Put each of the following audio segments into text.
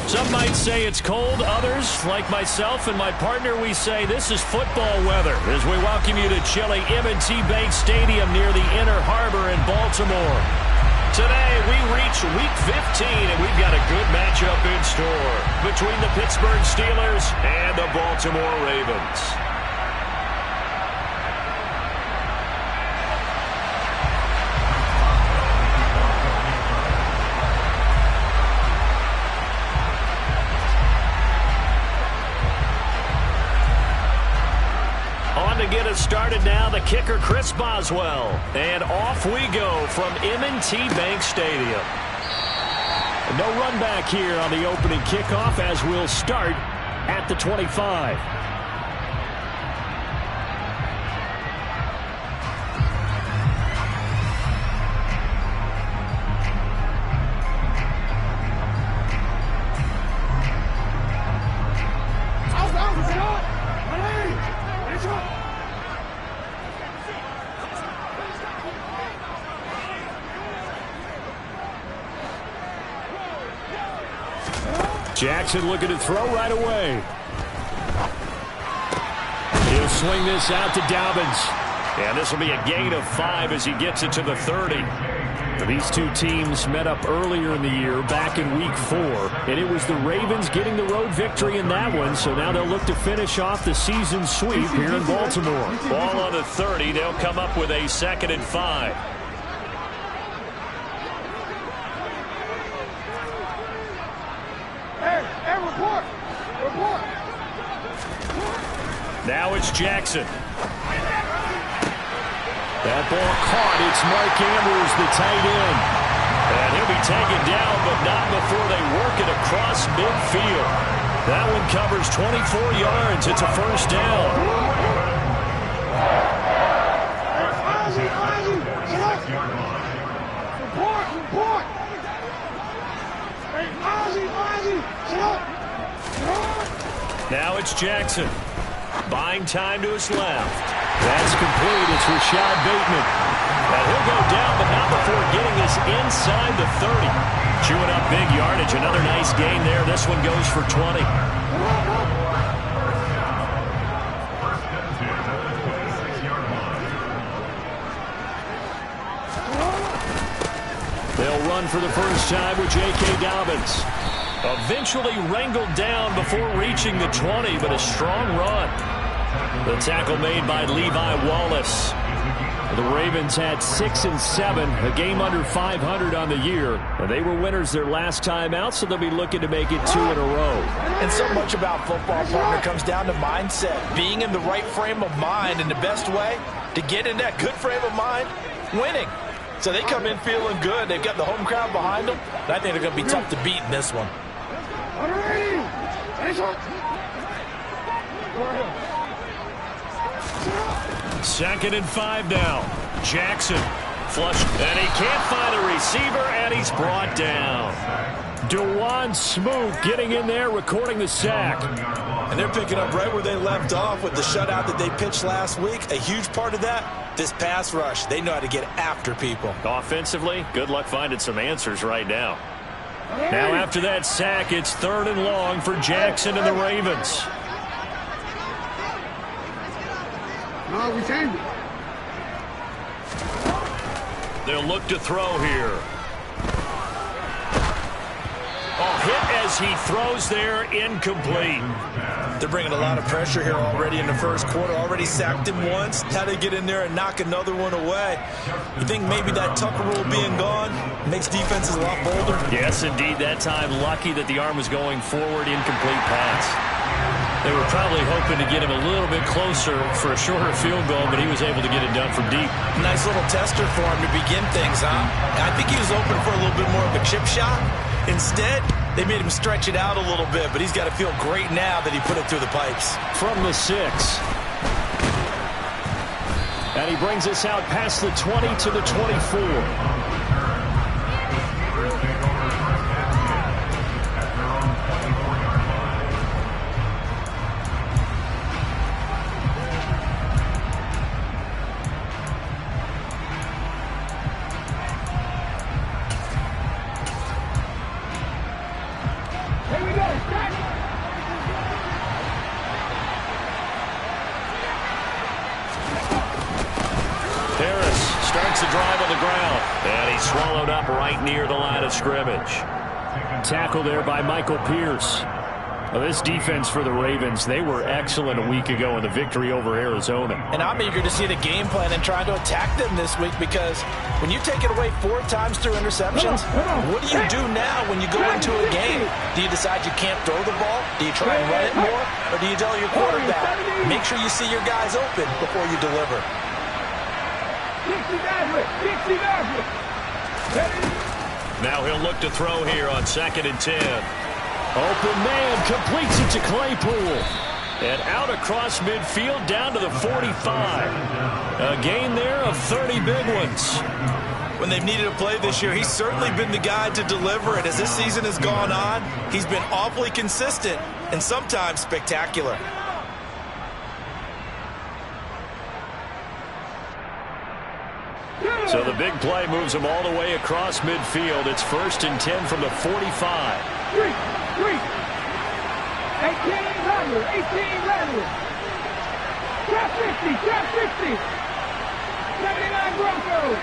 Some might say it's cold. Others, like myself and my partner, we say this is football weather as we welcome you to chilly M&T Bank Stadium near the Inner Harbor in Baltimore. Today, we reach Week 15, and we've got a good matchup in store between the Pittsburgh Steelers and the Baltimore Ravens. To get us started now, the kicker, Chris Boswell. And off we go from M&T Bank Stadium. No run back here on the opening kickoff as we'll start at the 25. Jackson looking to throw right away. He'll swing this out to Dobbins. And this will be a gain of 5 as he gets it to the 30. These two teams met up earlier in the year back in Week 4. And it was the Ravens getting the road victory in that one. So now they'll look to finish off the season sweep here in Baltimore. Ball on the 30. They'll come up with a 2nd and 5. Now it's Jackson. That ball caught. It's Mark Andrews, the tight end. And he'll be taken down, but not before they work it across midfield. That one covers 24 yards. It's a first down. Now it's Jackson. Buying time to his left. That's complete. It's Rashad Bateman. And he'll go down, but not before getting this inside the 30. Chewing up big yardage. Another nice gain there. This one goes for 20. They'll run for the first time with J.K. Dobbins. Eventually wrangled down before reaching the 20, but a strong run. The tackle made by Levi Wallace. The Ravens had 6 and 7, a game under 500 on the year. They were winners their last time out, so they'll be looking to make it 2 in a row. And so much about football, partner, comes down to mindset. Being in the right frame of mind, and the best way to get in that good frame of mind, winning. So they come in feeling good. They've got the home crowd behind them. And I think they're going to be tough to beat in this one. 2nd and 5 now. Jackson flush, and he can't find a receiver, and he's brought down. DeJuan Smoot getting in there, recording the sack. And they're picking up right where they left off with the shutout that they pitched last week. A huge part of that, this pass rush. They know how to get after people. Offensively, good luck finding some answers right now. Now after that sack, it's 3rd and long for Jackson and the Ravens. No, we changed it. They'll look to throw here. Oh, hit as he throws there, incomplete. They're bringing a lot of pressure here already in the first quarter. Already sacked him once. How they get in there and knock another one away. You think maybe that Tucker rule being gone makes defenses a lot bolder? Yes, indeed. That time, lucky that the arm was going forward, incomplete pass. They were probably hoping to get him a little bit closer for a shorter field goal, but he was able to get it done from deep. Nice little tester for him to begin things, huh? I think he was open for a little bit more of a chip shot. Instead, they made him stretch it out a little bit, but he's got to feel great now that he put it through the pipes. From the 6. And he brings us out past the 20 to the 24. Here we go. right near the line of scrimmage. Tackle there by Michael Pierce. Well, this defense for the Ravens, they were excellent a week ago in the victory over Arizona. And I'm eager to see the game plan and trying to attack them this week, because when you take it away 4 times through interceptions, what do you do now when you go into a game? Do you decide you can't throw the ball? Do you try and run it more? Or do you tell your quarterback, make sure you see your guys open before you deliver? Now he'll look to throw here on 2nd and 10. Open man, completes it to Claypool. And out across midfield down to the 45. A gain there of 30 big ones. When they've needed a play this year, he's certainly been the guy to deliver it. As this season has gone on, he's been awfully consistent and sometimes spectacular. So the big play moves him all the way across midfield. It's 1st and 10 from the 45. 18 rather. Trap 50. 79 Broncos.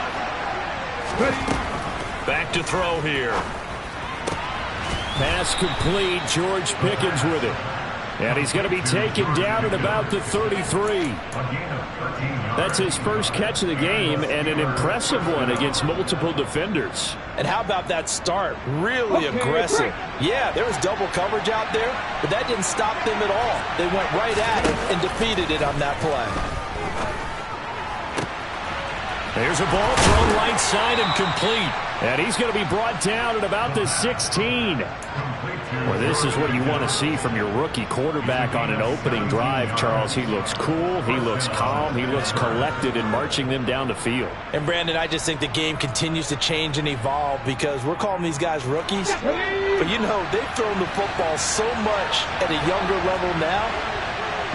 Back to throw here. Pass complete. George Pickens with it. And he's going to be taken down at about the 33. That's his first catch of the game, and an impressive one against multiple defenders. And how about that start? Really aggressive. Yeah, there was double coverage out there, but that didn't stop them at all. They went right at it and defeated it on that play. There's a ball thrown right side and complete. And he's going to be brought down at about the 16. Well, this is what you want to see from your rookie quarterback on an opening drive, Charles. He looks cool, he looks calm, he looks collected in marching them down the field. And, Brandon, I just think the game continues to change and evolve, because we're calling these guys rookies. But, you know, they've thrown the football so much at a younger level now,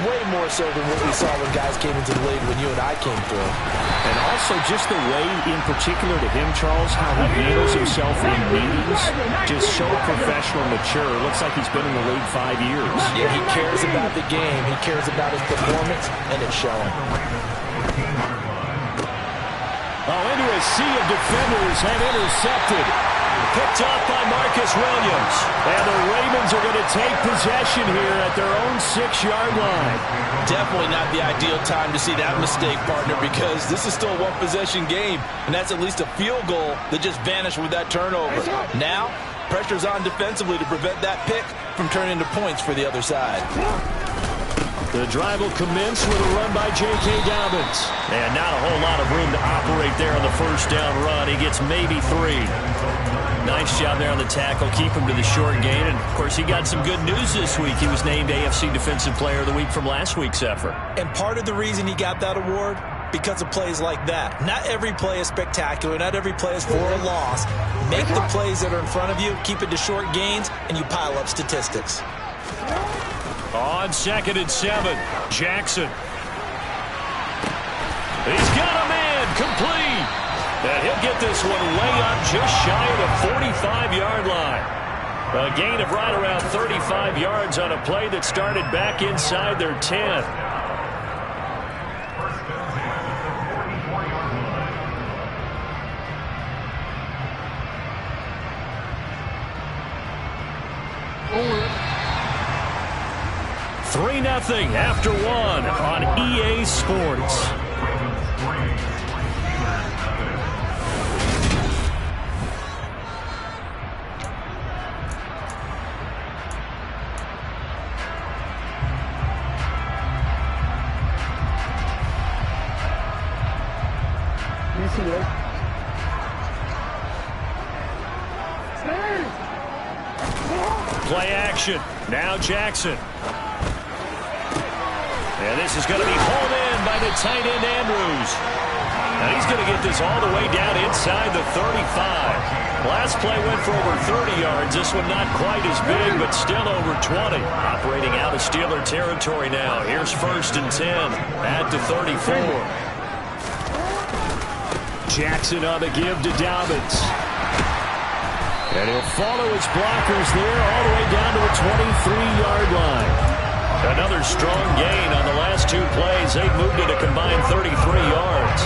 way more so than what we saw when guys came into the league when you and I came through. And also just the way, in particular to him, Charles, how he handles himself in meetings, just so professional and mature. Looks like he's been in the league 5 years. Yeah, he cares about the game. He cares about his performance, and it's showing. Oh, into a sea of defenders and intercepted. Picked off by Marcus Williams. And the Ravens are going to take possession here at their own 6-yard line. Definitely not the ideal time to see that mistake, partner, because this is still a one-possession game, and that's at least a field goal that just vanished with that turnover. Now, pressure's on defensively to prevent that pick from turning into points for the other side. The drive will commence with a run by J.K. Dobbins. And not a whole lot of room to operate there on the first down run. He gets maybe 3. Nice job there on the tackle. Keep him to the short gain. And, of course, he got some good news this week. He was named AFC Defensive Player of the Week from last week's effort. And part of the reason he got that award, because of plays like that. Not every play is spectacular. Not every play is for a loss. Make the plays that are in front of you, keep it to short gains, and you pile up statistics. On 2nd and 7, Jackson. He's got a man, complete. And he'll get this one way up just shy of the 45-yard line. A gain of right around 35 yards on a play that started back inside their 10. Over. 3-0 after 1 on EA Sports. Yes, he will. Play action. Now Jackson. And this is going to be hauled in by the tight end Andrews. And he's going to get this all the way down inside the 35. Last play went for over 30 yards. This one not quite as big, but still over 20. Operating out of Steeler territory now. Here's 1st and 10 at the 34. Jackson on the give to Dobbins. And he'll follow his blockers there all the way down to the 23-yard line. Another strong gain on the last 2 plays. They've moved it a combined 33 yards.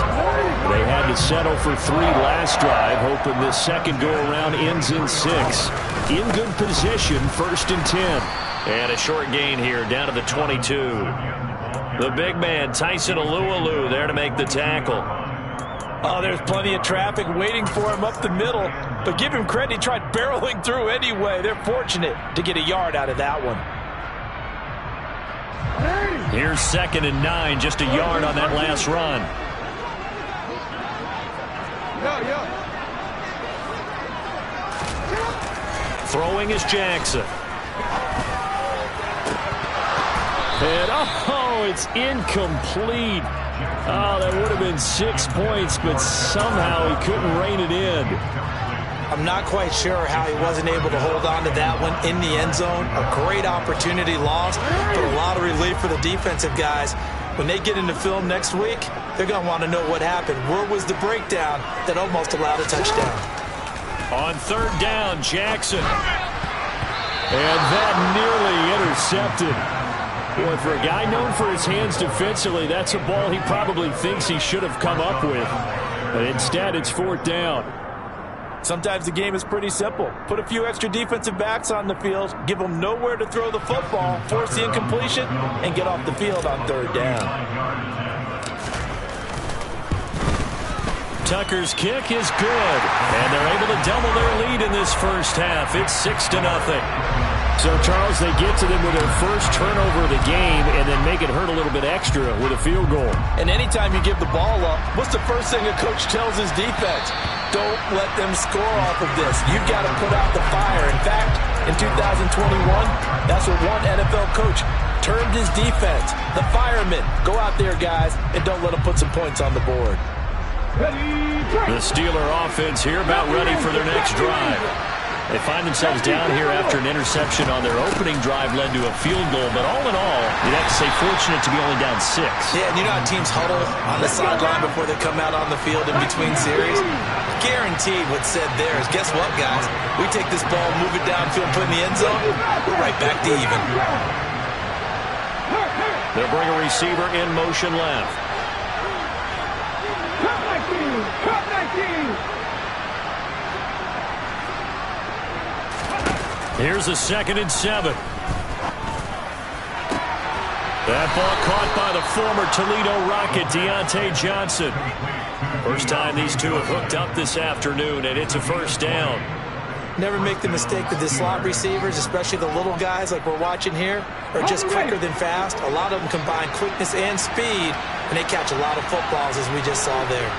They had to settle for 3 last drive, hoping this second go-around ends in 6. In good position, 1st and 10. And a short gain here, down to the 22. The big man, Tyson Alualu, there to make the tackle. Oh, there's plenty of traffic waiting for him up the middle. But give him credit, he tried barreling through anyway. They're fortunate to get a yard out of that one. Here's 2nd and 9, just a yard on that last run. Throwing is Jackson. And, oh, it's incomplete. Oh, that would have been 6 points, but somehow he couldn't rein it in. I'm not quite sure how he wasn't able to hold on to that one in the end zone. A great opportunity lost, but a lot of relief for the defensive guys. When they get into film next week, they're going to want to know what happened. Where was the breakdown that almost allowed a touchdown? On 3rd down, Jackson. And that nearly intercepted. Boy, for a guy known for his hands defensively, that's a ball he probably thinks he should have come up with. But instead, it's 4th down. Sometimes the game is pretty simple. Put a few extra defensive backs on the field, give them nowhere to throw the football, force the incompletion, and get off the field on 3rd down. Tucker's kick is good, and they're able to double their lead in this first half. It's 6-0. So, Charles, they get to them with their first turnover of the game and then make it hurt a little bit extra with a field goal. And anytime you give the ball up, what's the first thing a coach tells his defense? Don't let them score off of this. You've got to put out the fire. In fact, in 2021, that's what one NFL coach termed his defense. The firemen. Go out there, guys, and don't let them put some points on the board. The Steeler offense here about ready for their next drive. They find themselves down here after an interception on their opening drive led to a field goal. But all in all, you'd have to say fortunate to be only down 6. Yeah, and you know how teams huddle on the sideline before they come out on the field in between series? Guaranteed what's said there is, guess what, guys? We take this ball, move it downfield, put it in the end zone, we're right back to even. They'll bring a receiver in motion left. Cut 19. Here's a 2nd and 7. That ball caught by the former Toledo Rocket, Deontay Johnson. First time these two have hooked up this afternoon, and it's a 1st down. Never make the mistake that the slot receivers, especially the little guys like we're watching here, are just quicker than fast. A lot of them combine quickness and speed, and they catch a lot of footballs, as we just saw there.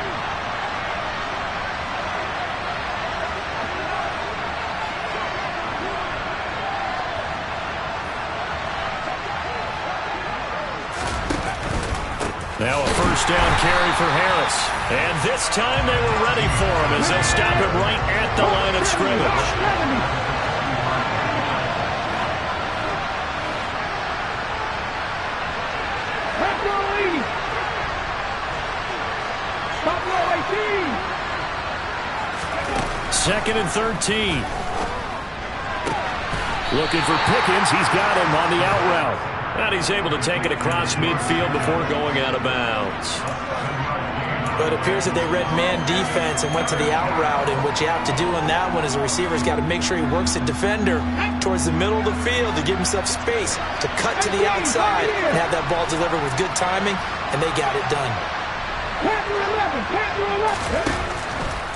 Now a 1st down carry for Harris. And this time they were ready for him as they'll stop him right at the line of scrimmage. Second and 13. Looking for Pickens. He's got him on the out route. And he's able to take it across midfield before going out of bounds. But it appears that they read man defense and went to the out route. And what you have to do on that one is the receiver's got to make sure he works the defender towards the middle of the field to give himself space to cut to the outside and have that ball delivered with good timing. And they got it done.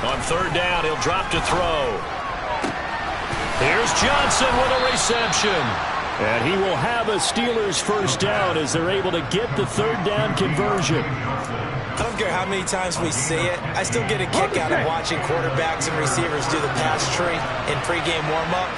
On 3rd down, he'll drop to throw. Here's Johnson with a reception. And he will have a Steelers 1st down as they're able to get the 3rd down conversion. I don't care how many times we see it. I still get a kick out of watching quarterbacks and receivers do the pass tree in pregame warm-up.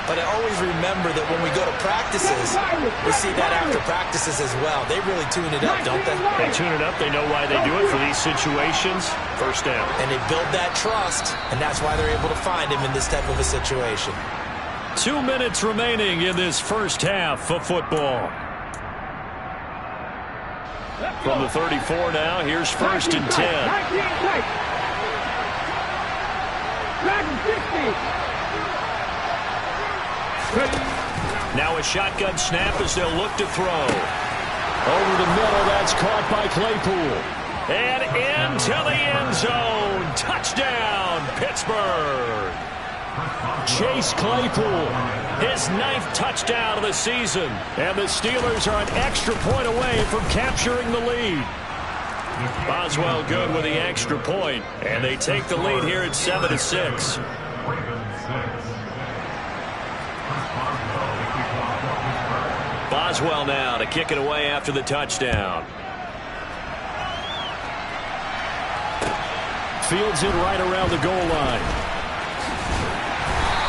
But I always remember that when we go to practices, we see that after practices as well. They really tune it up, don't they? They tune it up. They know why they do it for these situations. 1st down. And they build that trust, and that's why they're able to find him in this type of a situation. 2 minutes remaining in this first half of football. From the 34 now, here's 1st and 10. Now a shotgun snap as they'll look to throw. Over the middle, that's caught by Claypool. And into the end zone. Touchdown, Pittsburgh. Chase Claypool, his 9th touchdown of the season. And the Steelers are an extra point away from capturing the lead. Boswell good with the extra point, and they take the lead here at 7-6. Boswell now to kick it away after the touchdown. Fields it right around the goal line.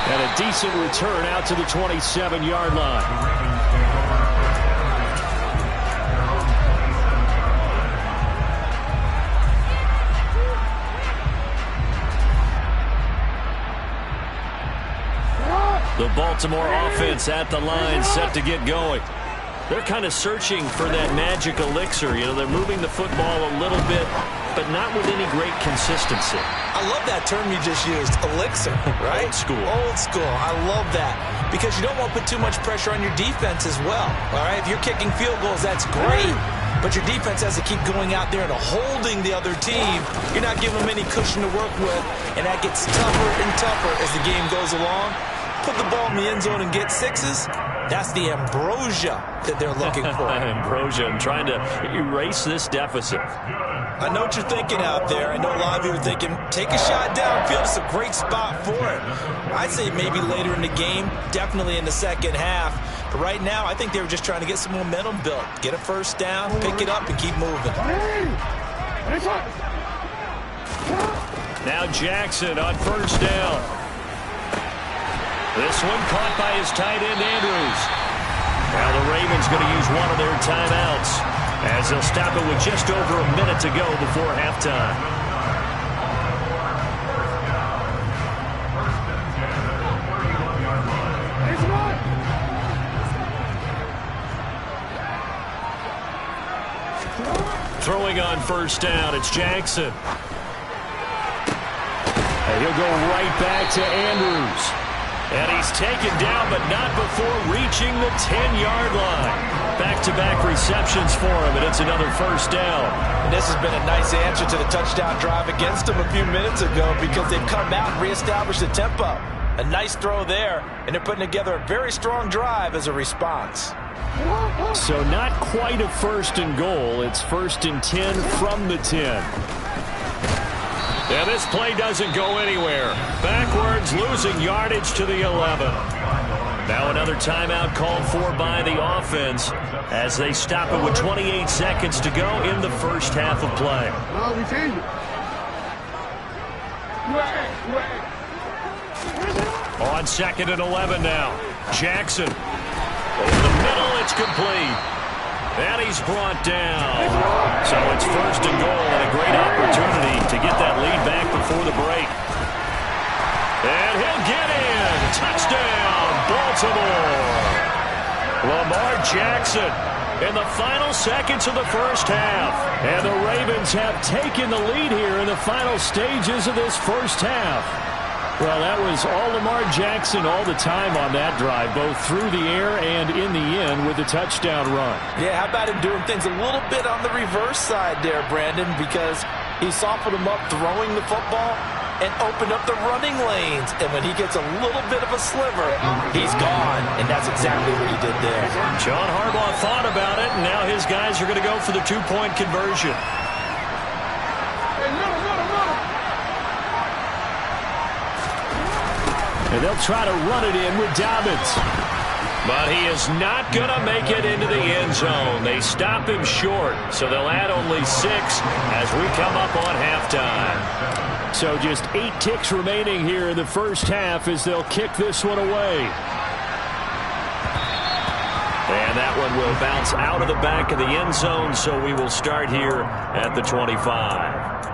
And a decent return out to the 27-yard line. The Baltimore offense at the line, set to get going. They're kind of searching for that magic elixir. You know, they're moving the football a little bit, but not with any great consistency. I love that term you just used, elixir, right? Old school. Old school. I love that because you don't want to put too much pressure on your defense as well. All right, if you're kicking field goals, that's great. But your defense has to keep going out there and holding the other team. You're not giving them any cushion to work with, and that gets tougher and tougher as the game goes along. Put the ball in the end zone and get sixes. That's the ambrosia that they're looking for. Ambrosia, and trying to erase this deficit. I know what you're thinking out there. I know a lot of you are thinking, take a shot downfield. It's a great spot for it. I'd say maybe later in the game, definitely in the second half. But right now, I think they were just trying to get some momentum built. Get a first down, pick it up, and keep moving. Now Jackson on first down. This one caught by his tight end, Andrews. Now the Ravens going to use one of their timeouts as they'll stop it with just over a minute to go before halftime. Throwing on first down, it's Jackson. And he'll go right back to Andrews. And he's taken down, but not before reaching the 10-yard line. Back-to-back receptions for him, and it's another first down. And this has been a nice answer to the touchdown drive against them a few minutes ago because they've come out and reestablished the tempo. A nice throw there, and they're putting together a very strong drive as a response. So not quite a first and goal. It's first and 10 from the 10. And this play doesn't go anywhere. Backwards, losing yardage to the 11. Now another timeout called for by the offense as they stop it with 28 seconds to go in the first half of play. On second and 11 now. Jackson. Over the middle, it's complete. And he's brought down. So it's first and goal and a great opportunity to get that lead back before the break. And he'll get in. Touchdown, Baltimore. Lamar Jackson in the final seconds of the first half. And the Ravens have taken the lead here in the final stages of this first half. Well, that was all Lamar Jackson all the time on that drive, both through the air and in the end with the touchdown run. Yeah, how about him doing things a little bit on the reverse side there, Brandon, because he softened him up throwing the football and opened up the running lanes. And when he gets a little bit of a sliver, he's gone. And that's exactly what he did there. John Harbaugh thought about it, and now his guys are going to go for the two-point conversion. And they'll try to run it in with Dobbins. But he is not going to make it into the end zone. They stop him short, so they'll add only 6 as we come up on halftime. So just 8 ticks remaining here in the first half as they'll kick this one away. And that one will bounce out of the back of the end zone, so we will start here at the 25.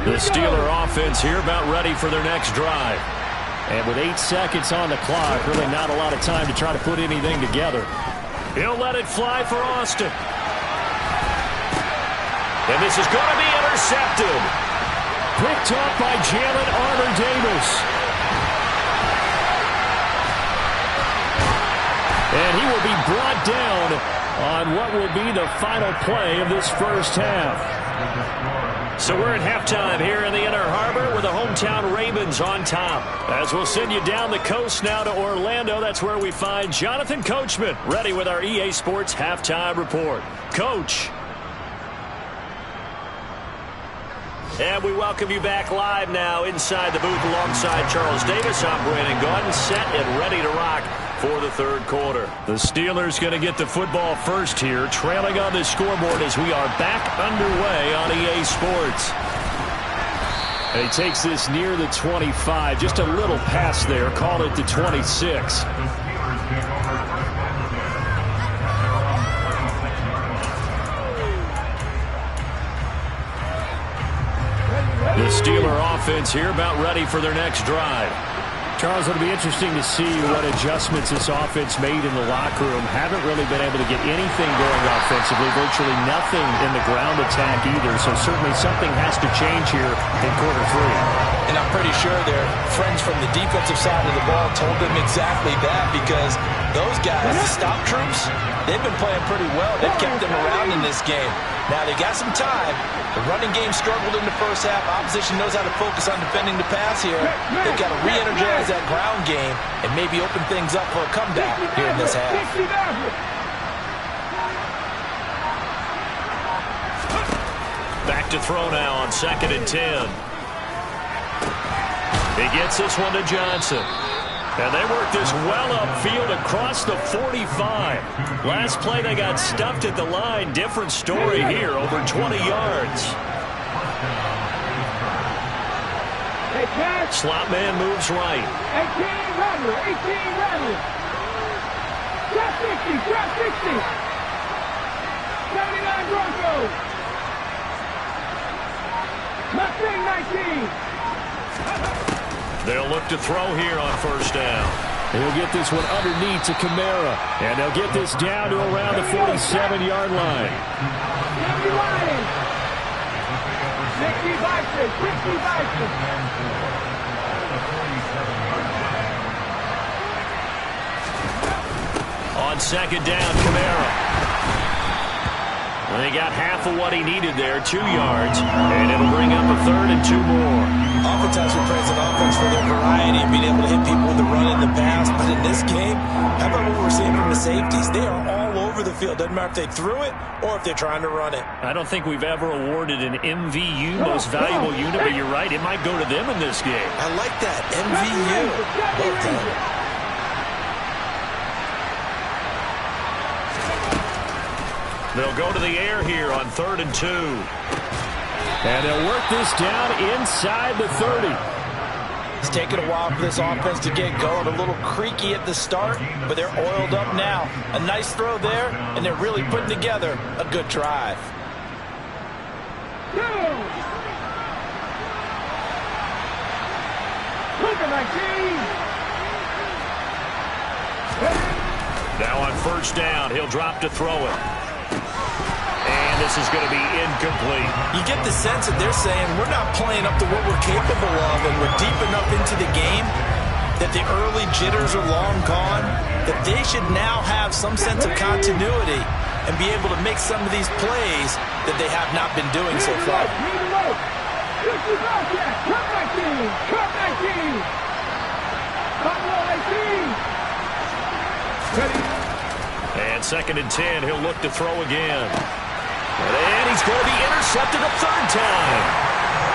The Steeler offense here about ready for their next drive. And with 8 seconds on the clock, really not a lot of time to try to put anything together. He'll let it fly for Austin. And this is going to be intercepted. Picked up by Jalen Armour-Davis. And he will be brought down on what will be the final play of this first half. So we're at halftime here in the Inner Harbor with the hometown Ravens on top. As we'll send you down the coast now to Orlando, that's where we find Jonathan Coachman ready with our EA Sports Halftime Report. Coach. And we welcome you back live now inside the booth alongside Charles Davis. I'm Brandon Gaudin, set and ready to rock for the third quarter. The Steelers going to get the football first here, trailing on the scoreboard as we are back underway on EA Sports. And he takes this near the 25, just a little pass there, call it the 26. The Steeler offense here about ready for their next drive. Charles, it'll be interesting to see what adjustments this offense made in the locker room. Haven't really been able to get anything going offensively, virtually nothing in the ground attack either, so certainly something has to change here in quarter three. And I'm pretty sure their friends from the defensive side of the ball told them exactly that, because those guys, the stop troops, they've been playing pretty well. They've kept them around in this game. Now they got some time. The running game struggled in the first half. Opposition knows how to focus on defending the pass here. They've got to re-energize that ground game and maybe open things up for a comeback here in this half. Back to throw now on 2nd and 10. He gets this one to Johnson. And they work this well upfield across the 45. Last play they got stuffed at the line. Different story here, over 20 yards. Slot man moves right. 18 Rattler, 18 Rattler. Trap 60, trap 60. 79 Broncos. Mustang 19. They'll look to throw here on first down. He'll get this one underneath to Kamara. And they'll get this down to around the 47-yard line. 60 On 2nd down, Kamara. And they got half of what he needed there, 2 yards. And it'll bring up a 3rd and 2 more. Oftentimes we praise an offense for their variety and being able to hit people with the run in the pass. But in this game, how about what we're seeing from the safeties? They are all over the field. Doesn't matter if they threw it or if they're trying to run it. I don't think we've ever awarded an MVU, most valuable unit, but you're right, it might go to them in this game. I like that, MVU. Well done. They'll go to the air here on 3rd and 2. And they'll work this down inside the 30. It's taken a while for this offense to get going. A little creaky at the start, but they're oiled up now. A nice throw there, and they're really putting together a good drive. Now on first down, he'll drop to throw it. And this is going to be incomplete. You get the sense that they're saying we're not playing up to what we're capable of, and we're deep enough into the game that the early jitters are long gone, that they should now have some sense of continuity and be able to make some of these plays that they have not been doing so far. And 2nd and 10, he'll look to throw again. And he's going to be intercepted a 3rd time.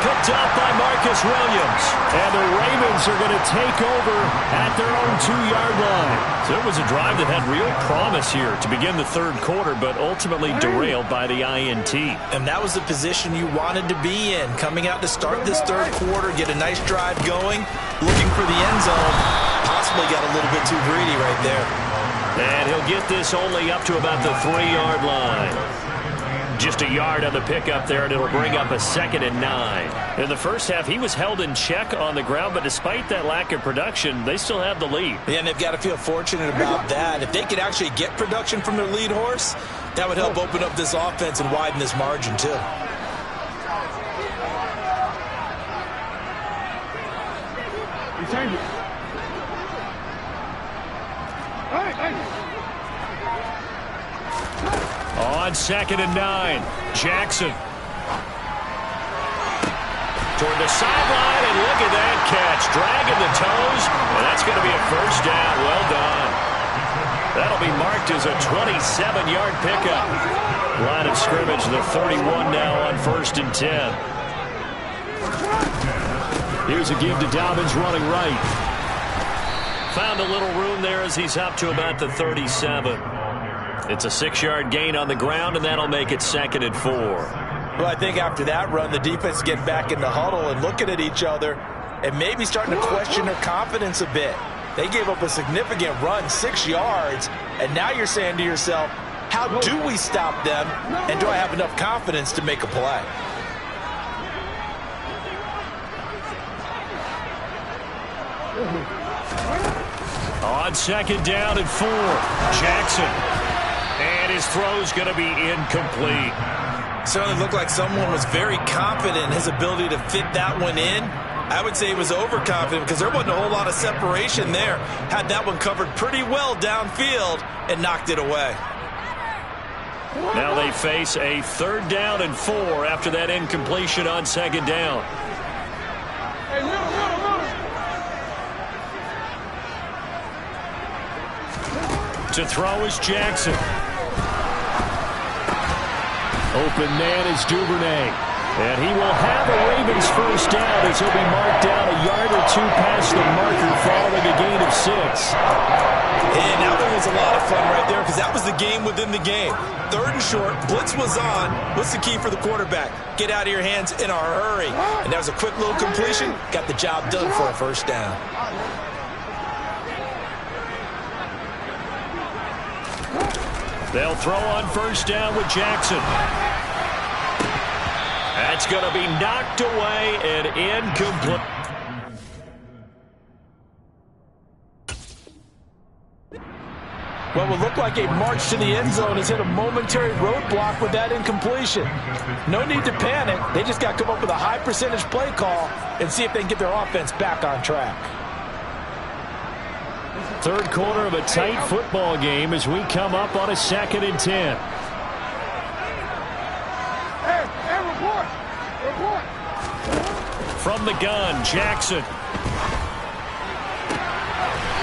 Picked up by Marcus Williams. And the Ravens are going to take over at their own 2-yard line. So it was a drive that had real promise here to begin the third quarter, but ultimately derailed by the INT. And that was the position you wanted to be in. Coming out to start this third quarter, get a nice drive going, looking for the end zone. Possibly got a little bit too greedy right there. And he'll get this only up to about the 3-yard line. Just a yard on the pickup there, and it'll bring up a 2nd and 9. In the first half, he was held in check on the ground, but despite that lack of production, they still have the lead. Yeah, and they've got to feel fortunate about that. If they could actually get production from their lead horse, that would help open up this offense and widen this margin, too. On 2nd and 9, Jackson. Toward the sideline, and look at that catch. Dragging the toes, and that's going to be a first down. Well done. That'll be marked as a 27-yard pickup. Line of scrimmage, the 31 now on 1st and 10. Here's a give to Dobbins running right. Found a little room there as he's up to about the 37. It's a 6-yard gain on the ground, and that'll make it 2nd and 4. Well, I think after that run, the defense get back in the huddle and looking at each other and maybe starting to question their confidence a bit. They gave up a significant run, 6 yards, and now you're saying to yourself, how do we stop them, and do I have enough confidence to make a play? On 2nd down and 4, Jackson. And his throw's going to be incomplete. Certainly looked like someone was very confident in his ability to fit that one in. I would say he was overconfident because there wasn't a whole lot of separation there. Had that one covered pretty well downfield and knocked it away. Now they face a 3rd down and 4 after that incompletion on 2nd down. To throw is Jackson. Open man is Duvernay. And he will have a Ravens first down as he'll be marked down a yard or 2 past the marker following a gain of 6. And that one was a lot of fun right there because that was the game within the game. 3rd and short, blitz was on. What's the key for the quarterback? Get out of your hands in a hurry. And that was a quick little completion. Got the job done for a first down. They'll throw on 1st down with Jackson. That's going to be knocked away and incomplete. What would look like a march to the end zone has hit a momentary roadblock with that incompletion. No need to panic. They just got to come up with a high percentage play call and see if they can get their offense back on track. 3rd quarter of a tight football game as we come up on a 2nd and 10. From the gun, Jackson.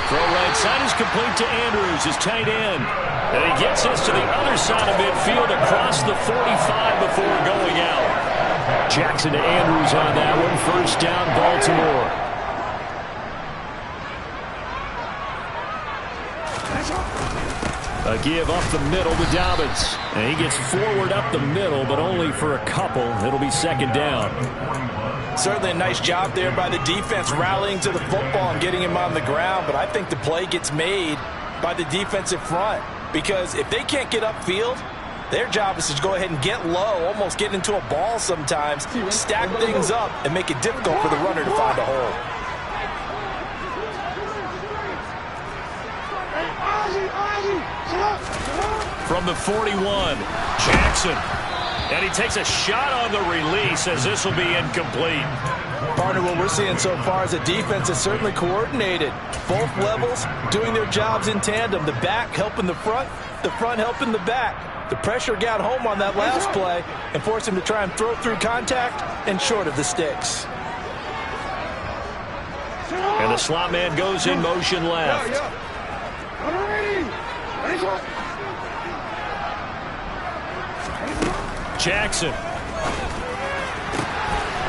Throw right side is complete to Andrews, his tight end. And he gets us to the other side of midfield across the 45 before going out. Jackson to Andrews on that one. 1st down, Baltimore. A give up the middle to Dobbins. And he gets forward up the middle, but only for a couple. It'll be 2nd down. Certainly a nice job there by the defense rallying to the football and getting him on the ground. But I think the play gets made by the defensive front. Because if they can't get upfield, their job is to go ahead and get low, almost get into a ball sometimes, stack things up, and make it difficult for the runner to find a hole. From the 41, Jackson. And he takes a shot on the release as this will be incomplete. Partner, what we're seeing so far is a defense that's certainly coordinated. Both levels doing their jobs in tandem. The back helping the front helping the back. The pressure got home on that last play and forced him to try and throw through contact and short of the sticks. And the slot man goes in motion left. Jackson.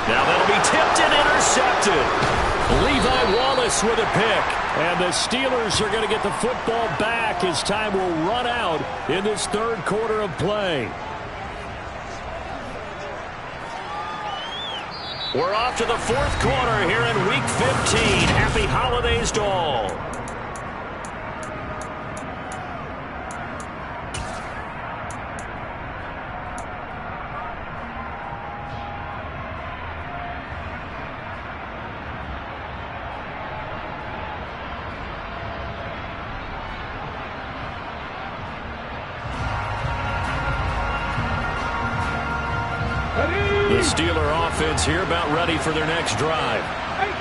Now that'll be tipped and intercepted. Levi Wallace with a pick. And the Steelers are going to get the football back as time will run out in this 3rd quarter of play. We're off to the 4th quarter here in Week 15. Happy holidays to all. The Steeler offense here about ready for their next drive.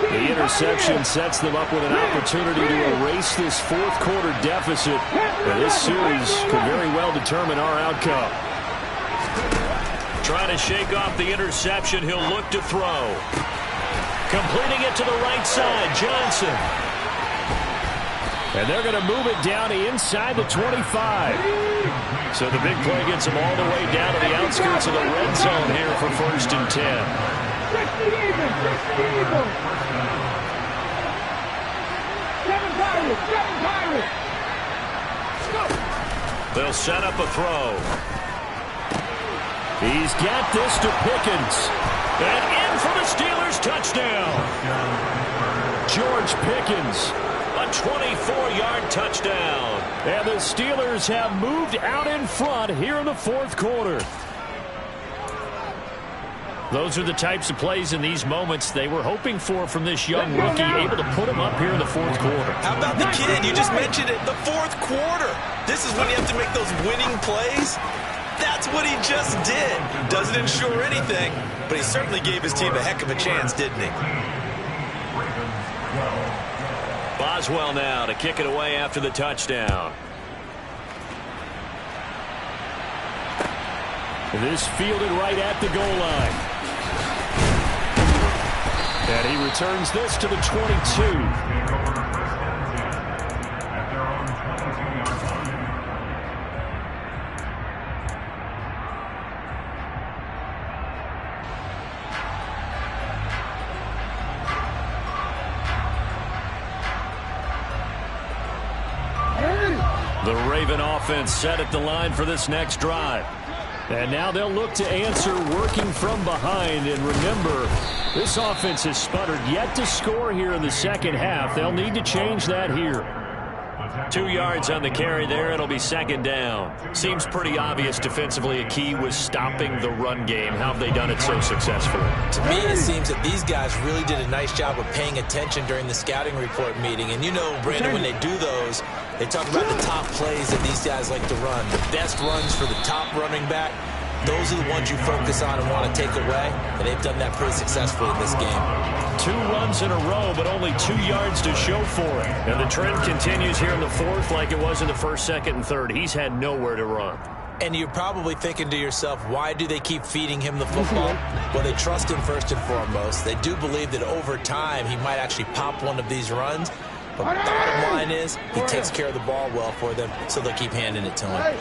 The interception sets them up with an opportunity to erase this 4th quarter deficit. And this series could very well determine our outcome. Trying to shake off the interception. He'll look to throw. Completing it to the right side, Johnson. And they're going to move it down inside the 25. So the big play gets them all the way down to the outskirts of the red zone here for 1st and 10. 60 even, 60 even. 7 Pirates. They'll set up a throw. He's got this to Pickens. And in for the Steelers touchdown. George Pickens. A 24-yard touchdown. And the Steelers have moved out in front here in the 4th quarter. Those are the types of plays in these moments they were hoping for from this young rookie, able to put him up here in the 4th quarter. How about the kid? You just mentioned it. The 4th quarter. This is when you have to make those winning plays. That's what he just did. Doesn't ensure anything, but he certainly gave his team a heck of a chance, didn't he? Boswell now to kick it away after the touchdown. This fielded right at the goal line. And he returns this to the 22. The Raven offense set at the line for this next drive. And now they'll look to answer working from behind. And remember, this offense has sputtered yet to score here in the second half. They'll need to change that here. 2 yards on the carry there. It'll be 2nd down. Seems pretty obvious defensively a key was stopping the run game. How have they done it so successfully? To me, it seems that these guys really did a nice job of paying attention during the scouting report meeting. And you know, Brandon, when they do those, they talk about the top plays that these guys like to run. The best runs for the top running back. Those are the ones you focus on and want to take away. And they've done that pretty successfully in this game. 2 runs in a row, but only 2 yards to show for it. And the trend continues here in the 4th like it was in the 1st, 2nd, and 3rd. He's had nowhere to run. And you're probably thinking to yourself, why do they keep feeding him the football? Well, they trust him first and foremost. They do believe that over time he might actually pop one of these runs. But the bottom line is he takes care of the ball well for them, so they'll keep handing it to him.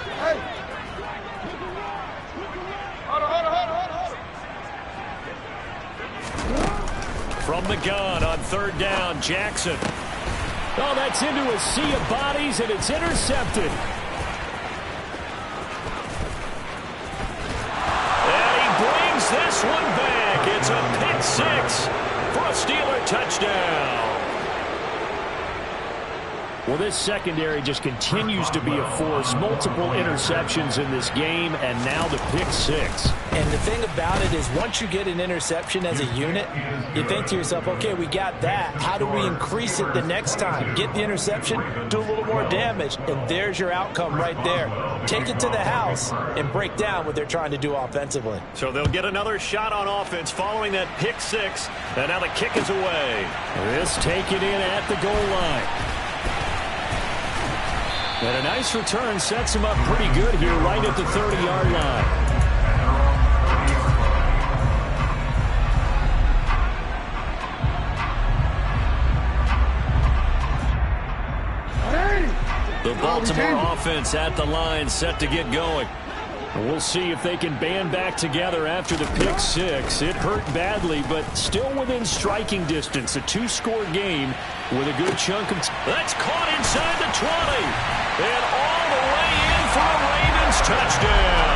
From the gun on 3rd down, Jackson. Oh, that's into a sea of bodies, and it's intercepted. And he brings this one back. It's a pick 6 for a Steeler touchdown. Well, this secondary just continues to be a force. Multiple interceptions in this game, and now the pick 6. And the thing about it is once you get an interception as a unit, you think to yourself, okay, we got that. How do we increase it the next time? Get the interception, do a little more damage, and there's your outcome right there. Take it to the house and break down what they're trying to do offensively. So they'll get another shot on offense following that pick 6, and now the kick is away. This taken in at the goal line. And a nice return sets him up pretty good here right at the 30-yard line. The Baltimore offense at the line set to get going. We'll see if they can band back together after the pick 6. It hurt badly, but still within striking distance. A 2-score game with a good chunk of... That's caught inside the 20. And all the way in for a Ravens touchdown.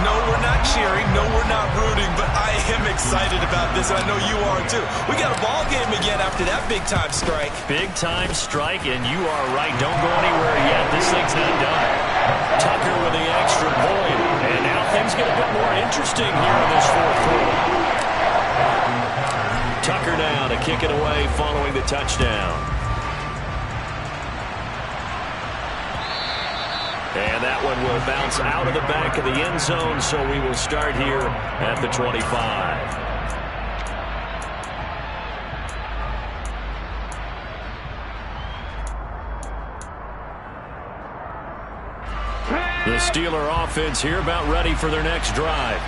No, we're not cheering. No, we're not rooting, but I am excited about this, and I know you are too. We got a ball game again after that big-time strike. Big-time strike, and you are right. Don't go anywhere yet. This thing's not done. Tucker with the extra point, and now things get a bit more interesting here in this 4th quarter. Tucker now to kick it away following the touchdown. And that one will bounce out of the back of the end zone, so we will start here at the 25. The Steeler offense here about ready for their next drive.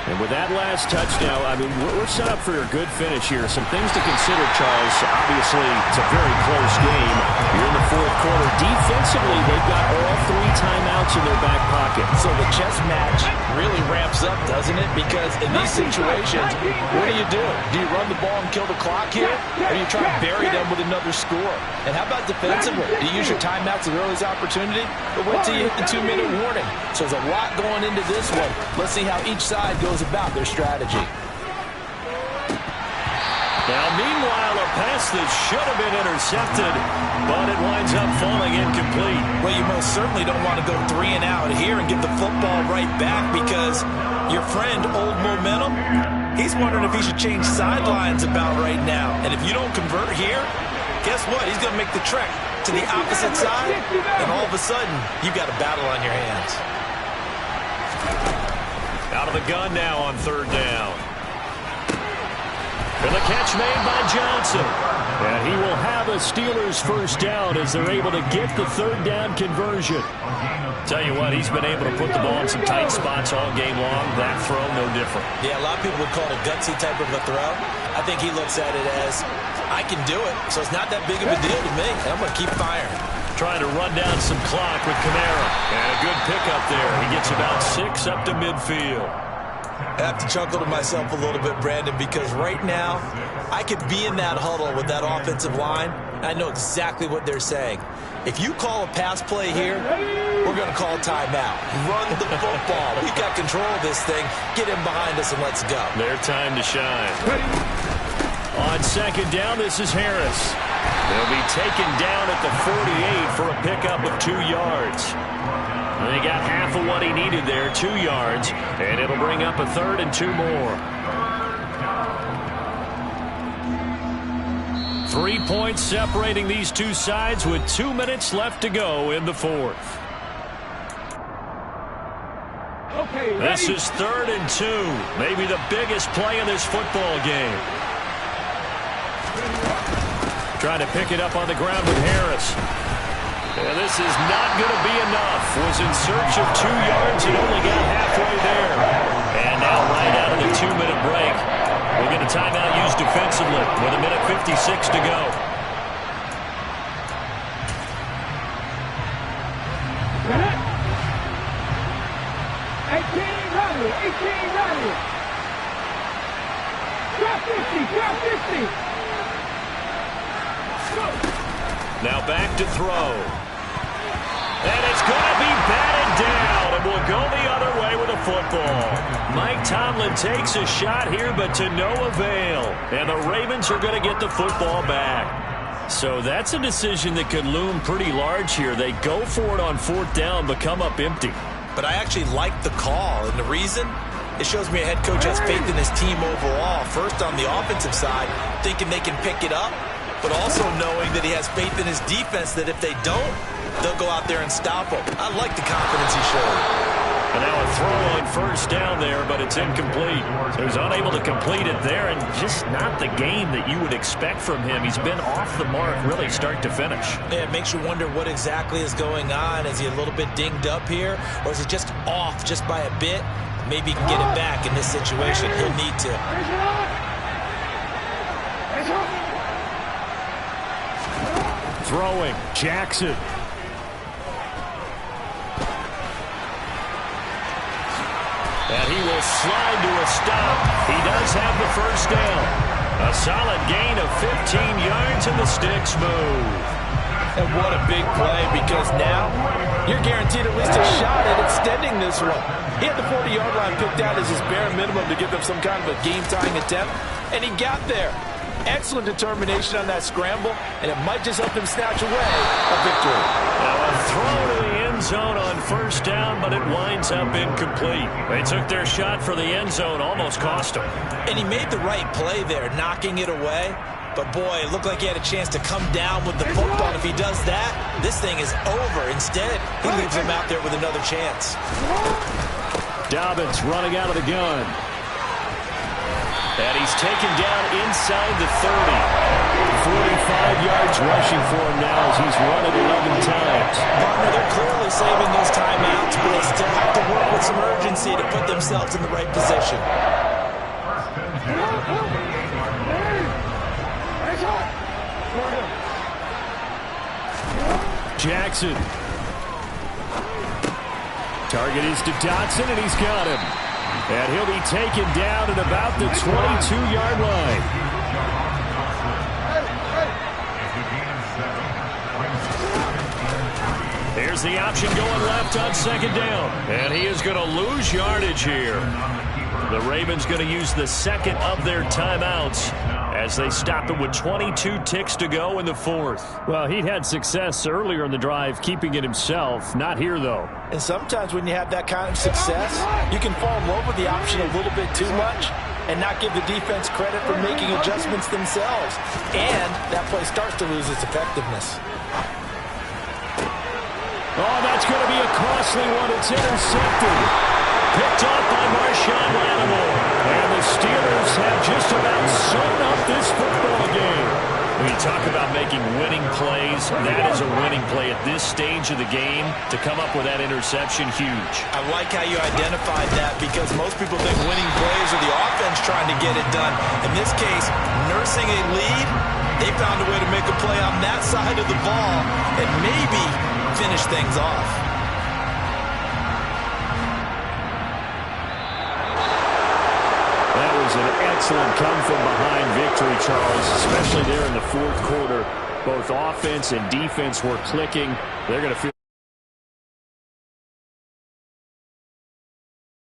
And with that last touchdown, I mean, we're set up for a good finish here. Some things to consider, Charles. Obviously, it's a very close game. You're in the fourth quarter. Defensively, they've got all 3 timeouts in their back pocket. So the chess match really ramps up, doesn't it? Because in these situations, what do? Do you run the ball and kill the clock here? Or do you try to bury them with another score? And how about defensively? Do you use your timeouts at the earliest opportunity? Or wait till you hit the 2-minute warning? So there's a lot going into this one. Let's see how each side goes about their strategy. Now, meanwhile, a pass that should have been intercepted, but it winds up falling incomplete. Well, you most certainly don't want to go 3 and out here and give the football right back, because your friend, Old Momentum, he's wondering if he should change sidelines about right now. And if you don't convert here, guess what? He's going to make the trek to the opposite side, and all of a sudden, you've got a battle on your hands. Out of the gun now on 3rd down. And the catch made by Johnson. And he will have a Steelers first down as they're able to get the 3rd down conversion. Tell you what, he's been able to put the ball in some tight spots all game long. That throw, no different. Yeah, a lot of people would call it a gutsy type of a throw. I think he looks at it as, I can do it, so it's not that big of a deal to me. I'm going to keep firing. Trying to run down some clock with Kamara. And a good pickup there. He gets about 6 up to midfield. I have to chuckle to myself a little bit, Brandon, because right now I could be in that huddle with that offensive line. I know exactly what they're saying. If you call a pass play here, we're going to call timeout. Run the football. We've got control of this thing. Get him behind us and let's go. Their time to shine. On 2nd down, this is Harris. They'll be taken down at the 48 for a pickup of 2 yards. And they got half of what he needed there, 2 yards, and it'll bring up a 3rd and 2 more. 3 points separating these two sides with 2 minutes left to go in the 4th. This is 3rd and 2, maybe the biggest play in this football game. Trying to pick it up on the ground with Harris. And this is not going to be enough. Was in search of 2 yards and only got halfway there. And now right out of the 2-minute break, we'll get a timeout used defensively with 1:56 to go. Now back to throw. And it's going to be batted down, and we'll go the other way with a football. Mike Tomlin takes a shot here, but to no avail. And the Ravens are going to get the football back. So that's a decision that could loom pretty large here. They go for it on 4th down, but come up empty. But I actually like the call, and the reason? It shows me a head coach has faith in his team overall. First on the offensive side, thinking they can pick it up, but also knowing that he has faith in his defense that if they don't, they'll go out there and stop him. I like the confidence he showed. And now a throw on 1st down there, but it's incomplete. So he's unable to complete it there, and just not the game that you would expect from him. He's been off the mark really start to finish. Yeah, it makes you wonder what exactly is going on. Is he a little bit dinged up here, or is he just off just by a bit? Maybe he can get it back in this situation. He'll need to. Throwing, Jackson. And he will slide to a stop. He does have the 1st down. A solid gain of 15 yards, and the sticks move. And what a big play, because now you're guaranteed at least a shot at extending this one. He had the 40-yard line picked out as his bare minimum to give them some kind of a game-tying attempt, and he got there. Excellent determination on that scramble, and it might just help him snatch away a victory. Now a throw to the end zone on 1st down, but it winds up incomplete. They took their shot for the end zone, almost cost him. And he made the right play there, knocking it away. But, boy, it looked like he had a chance to come down with the football. And if he does that, this thing is over. Instead, he leaves him out there with another chance. Dobbins running out of the gun. And he's taken down inside the 30. 45 yards rushing for him now as he's run it 11 times. Partner, they're clearly saving those timeouts, but they still have to work with some urgency to put themselves in the right position. Jackson. Target is to Dotson, and he's got him. And he'll be taken down at about the 22-yard line. Here's the option going left on second down. And he is going to lose yardage here. The Ravens going to use the second of their timeouts as they stop it with 22 ticks to go in the fourth. Well, he'd had success earlier in the drive keeping it himself. Not here, though. And sometimes when you have that kind of success, you can fall in love with the option a little bit too much and not give the defense credit for making adjustments themselves. And that play starts to lose its effectiveness. Oh, that's going to be a costly one. It's intercepted. Picked off by Marshawn Lattimore. And the Steelers have just about sewn up this football game. When you talk about making winning plays, that is a winning play at this stage of the game. To come up with that interception, huge. I like how you identified that because most people think winning plays are the offense trying to get it done. In this case, nursing a lead, they found a way to make a play on that side of the ball and maybe finish things off. That was an excellent come-from-behind victory, Charles, especially there in the fourth quarter. Both offense and defense were clicking. They're going to feel